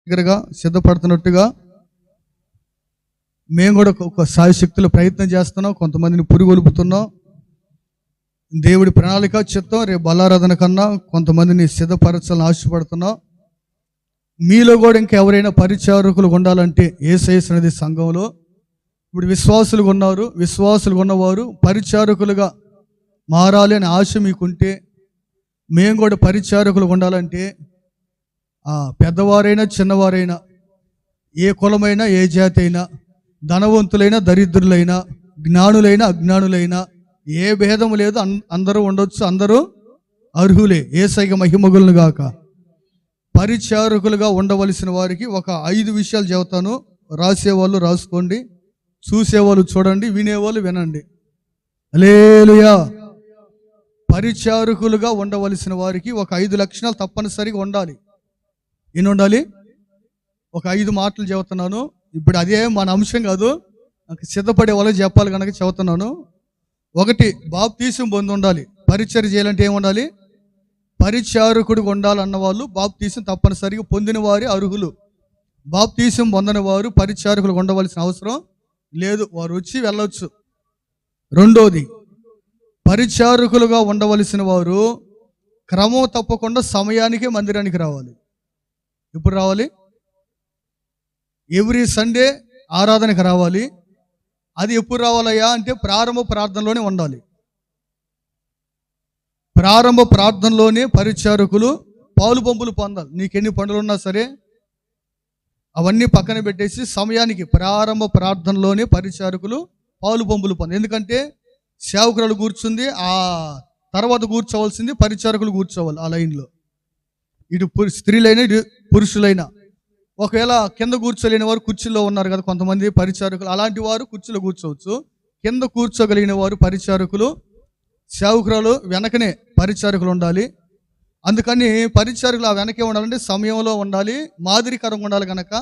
దగ్గరగా సిద్ధపడుతున్నట్టుగా మేము కూడా ఒక సాయశక్తులు ప్రయత్నం చేస్తున్నాం. కొంతమందిని పురుగొలుపుతున్నాం. దేవుడి ప్రణాళిక చిత్తం రేపు బలారాధన కన్నా కొంతమందిని సిద్ధపరచాలని ఆశపడుతున్నాం. మీలో కూడా ఇంకా ఎవరైనా పరిచారకులు ఉండాలంటే యేసయ్య సన్నిధి సంఘంలో ఇప్పుడు విశ్వాసులుగా ఉన్నారు. విశ్వాసులుగా ఉన్నవారు పరిచారకులుగా మారాలి అనే ఆశ మీకుంటే, మేము కూడా పరిచారకులు ఉండాలంటే పెద్దవారైనా చిన్నవారైనా, ఏ కులమైనా ఏ జాతి అయినా, ధనవంతులైనా దరిద్రులైనా, జ్ఞానులైనా అజ్ఞానులైనా ఏ భేదము లేదు. అందరూ ఉండొచ్చు, అందరూ అర్హులే. యేసయ్యకి మహిమగులను గాక. పరిచారకులుగా ఉండవలసిన వారికి ఒక 5 విషయాలు చెబుతాను. రాసేవాళ్ళు రాసుకోండి, చూసేవాళ్ళు చూడండి, వినేవాళ్ళు వినండి. హల్లెలూయా. పరిచారకులుగా ఉండవలసిన వారికి ఒక 5 లక్షణాలు తప్పనిసరిగా ఉండాలి. ఎన్ని ఉండాలి? ఒక 5 మాటలు చెబుతున్నాను. ఇప్పుడు అదే మన అంశం కాదు, నాకు సిద్ధపడే వాళ్ళకి చెప్పాలి కనుక చెబుతున్నాను. 1, బాప్తీసం పొంది ఉండాలి. పరిచర్య చేయాలంటే ఏమి ఉండాలి? పరిచారకుడిగా ఉండాలన్న వాళ్ళు బాప్తీసం తప్పనిసరిగా పొందిన వారి అర్హులు. బాప్తీసం పొందని వారు పరిచారకులు ఉండవలసిన అవసరం లేదు, వారు వచ్చి వెళ్ళొచ్చు. 2, పరిచారకులుగా ఉండవలసిన వారు క్రమం తప్పకుండా సమయానికే మందిరానికి రావాలి. ఎప్పుడు రావాలి? ఎవ్రీ సండే ఆరాధనకు రావాలి. అది ఎప్పుడు రావాలయ్యా అంటే ప్రారంభ ప్రార్థనలోనే ఉండాలి. ప్రారంభ ప్రార్థనలోనే పరిచారకులు పాలు పంపులు పొందాలి. నీకెన్ని పనులు ఉన్నా సరే అవన్నీ పక్కన పెట్టేసి సమయానికి ప్రారంభ ప్రార్థనలోనే పరిచారకులు పాలు పంపులు పొందాలి. ఎందుకంటే సేవకురాలు కూర్చుంది, ఆ తర్వాత కూర్చోవలసింది పరిచారకులు కూర్చోవాలి ఆ లైన్లో. ఇటు స్త్రీలైనా ఇటు పురుషులైనా. ఒకవేళ కింద కూర్చోలేని వారు కుర్చీలో ఉన్నారు కదా కొంతమంది పరిచారకులు, అలాంటి వారు కుర్చీలో కూర్చోవచ్చు. కింద కూర్చోగలిగిన వారు పరిచారకులు, సేవకురాలు వెనకనే పరిచారకులు ఉండాలి. అందుకని పరిచారకులు ఆ వెనకే ఉండాలంటే సమయంలో ఉండాలి, మాదిరికరంగా ఉండాలి. కనుక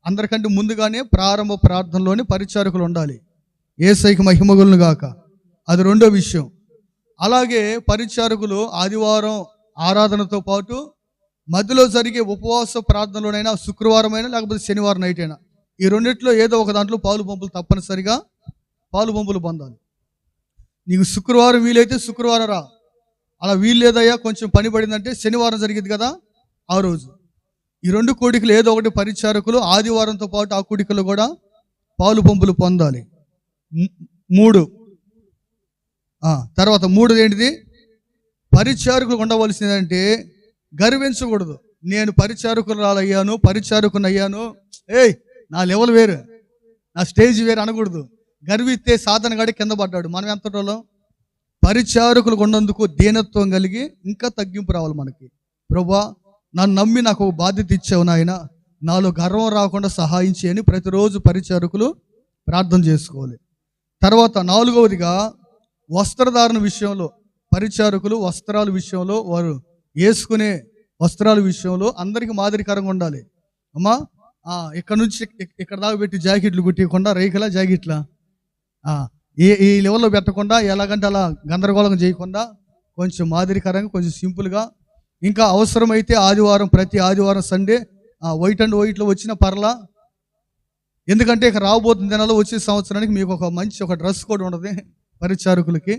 అందరికంటే ముందుగానే ప్రారంభ ప్రార్థనలోనే పరిచారకులు ఉండాలి. యేసయ్యకి మహిమగులను గాక. అది 2వ విషయం. అలాగే పరిచారకులు ఆదివారం ఆరాధనతో పాటు మధ్యలో జరిగే ఉపవాస ప్రార్థనలోనైనా, శుక్రవారం అయినా లేకపోతే శనివారం నైట్ అయినా, ఈ రెండిట్లో ఏదో ఒక దాంట్లో పాలు పంపులు తప్పనిసరిగా పాలు పంపులు పొందాలి. నీకు శుక్రవారం వీలైతే శుక్రవారం రా, అలా వీలు లేదయ్యా కొంచెం పని పడిందంటే శనివారం జరిగింది కదా ఆ రోజు. ఈ 2 కూడికలు ఏదో ఒకటి పరిచారకులు ఆదివారంతో పాటు ఆ కూడికలు కూడా పాలు పంపులు పొందాలి. 3 తర్వాత 3 ఏంటిది? పరిచారకులు ఉండవలసిందంటే గర్వించకూడదు. నేను పరిచారకురాలయ్యాను, పరిచారకుని అయ్యాను, నా లెవెల్ వేరు, నా స్టేజ్ వేరు అనకూడదు. గర్విస్తే సాధన గాడి కింద పడ్డాడు. మనం ఎంత రోజులు పరిచారకులు ఉన్నందుకు దీనత్వం కలిగి ఇంకా తగ్గింపు రావాలి మనకి. ప్రభువా, నన్ను నమ్మి నాకు ఒక బాధ్యత ఇచ్చావు నాయన, నాలో గర్వం రాకుండా సహాయం చేయని ప్రతిరోజు పరిచారకులు ప్రార్థన చేసుకోవాలి. తర్వాత 4వదిగా వస్త్రధారణ విషయంలో పరిచారకులు వస్త్రాల విషయంలో, వారు వేసుకునే వస్త్రాల విషయంలో అందరికీ మాదిరికరంగా ఉండాలి. అమ్మా, ఇక్కడ నుంచి ఇక్కడ దాకా పెట్టి జాకెట్లు కుట్టకుండా రేఖల జాకెట్లా ఈ లెవెల్లో పెట్టకుండా, ఎలాగంటే అలా గందరగోళం చేయకుండా కొంచెం మాదిరికరంగా, కొంచెం సింపుల్గా. ఇంకా అవసరమైతే ఆదివారం, ప్రతి ఆదివారం సండే వైట్ అండ్ వైట్లో వచ్చిన పర్లా. ఎందుకంటే ఇక రాబోతున్న దినాల్లో వచ్చే సంవత్సరానికి మీకు ఒక మంచి ఒక డ్రెస్ కోడ్ ఉండదు పరిచారకులకి.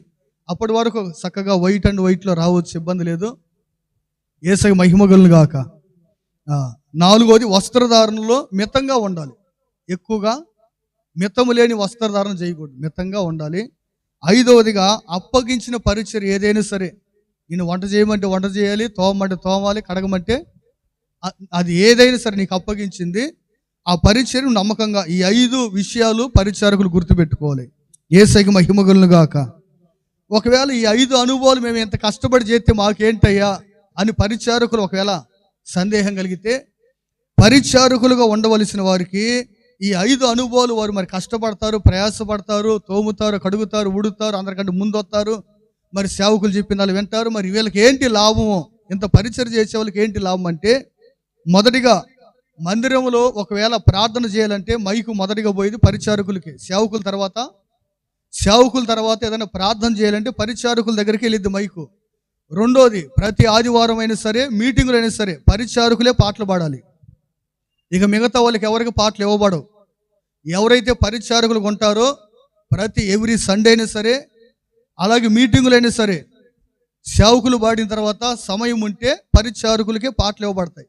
అప్పటి వరకు చక్కగా వైట్ అండ్ వైట్లో రావచ్చు, ఇబ్బంది లేదు. యేసయ్య మహిమగులను గాక. 4వది వస్త్రధారణలో మితంగా ఉండాలి. ఎక్కువగా మితము లేని వస్త్రధారణ చేయకూడదు, మితంగా ఉండాలి. 5వదిగా అప్పగించిన పరిచర్య ఏదైనా సరే, నేను వంట చేయమంటే వంట చేయాలి, తోమమంటే తోమాలి, కడగమంటే అది ఏదైనా సరే నీకు అప్పగించింది ఆ పరిచర్య నమ్మకంగా. ఈ 5 విషయాలు పరిచారకులు గుర్తుపెట్టుకోవాలి. యేసయ్యకి మహిమగులను గాక. ఒకవేళ ఈ 5 అనుభవాలు మేము ఎంత కష్టపడి చేస్తే మాకేంటయ్యా అని పరిచారకులు ఒకవేళ సందేహం కలిగితే, పరిచారకులుగా ఉండవలసిన వారికి ఈ 5 అనుభవాలు వారు మరి కష్టపడతారు, ప్రయాసపడతారు, తోముతారు, కడుగుతారు, ఉడుతారు, అందరికంటే ముందు వస్తారు, మరి సేవకులు చెప్పిన వాళ్ళు వింటారు. మరి వీళ్ళకి ఏంటి లాభము? ఇంత పరిచర్య చేసే వాళ్ళకి ఏంటి లాభం అంటే, మొదటిగా మందిరంలో ఒకవేళ ప్రార్థన చేయాలంటే మైకు మొదటిగా పోయేది పరిచారకులకి. సేవకుల తర్వాత ఏదైనా ప్రార్థన చేయాలంటే పరిచారకుల దగ్గరికి వెళ్ళిద్ది మైకు. 2వది, ప్రతి ఆదివారం అయినా సరే, మీటింగులు అయినా సరే పరిచారకులే పాటలు పాడాలి. ఇక మిగతా వాళ్ళకి ఎవరికి పాటలు ఇవ్వబడవు. ఎవరైతే పరిచారకులు ఉంటారో ప్రతి ఎవ్రీ సండే అయినా సరే, అలాగే మీటింగులైనా సరే, సేవకులు పాడిన తర్వాత సమయం ఉంటే పరిచారకులకే పాటలు ఇవ్వబడతాయి.